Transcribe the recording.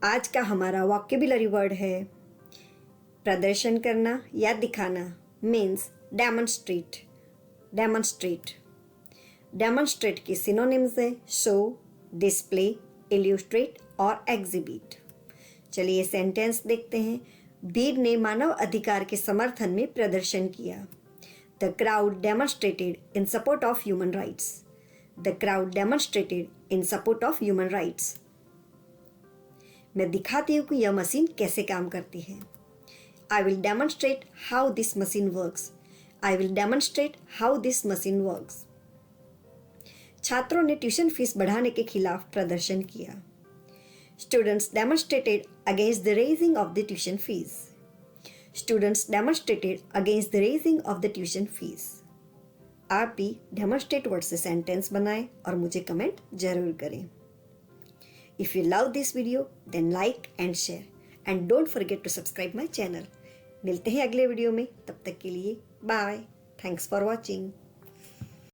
आज का हमारा वोकैबुलरी वर्ड है प्रदर्शन करना या दिखाना। Means demonstrate. डेमोन्स्ट्रेट डेमोन्स्ट्रेट की सिनोनिम्स है शो, डिस्प्ले, इल्यूस्ट्रेट और एग्जिबिट। चलिए सेंटेंस देखते हैं। भीड़ ने मानव अधिकार के समर्थन में प्रदर्शन किया। The crowd demonstrated in support of human rights. The crowd demonstrated in support of human rights. मैं दिखाती हूँ कि यह मशीन कैसे काम करती है। I will demonstrate how this machine works. I will demonstrate how this machine works. छात्रों ने ट्यूशन फीस बढ़ाने के खिलाफ प्रदर्शन किया। Students demonstrated against the raising of the tuition fees. Students demonstrated against the raising of the tuition fees. आप भी demonstrate word से सेंटेंस बनाएं और मुझे कमेंट जरूर करें। If you love this video, then like and share. And don't forget to subscribe my channel. मिलते हैं अगले वीडियो में, तब तक के लिए बाय। Thanks for watching.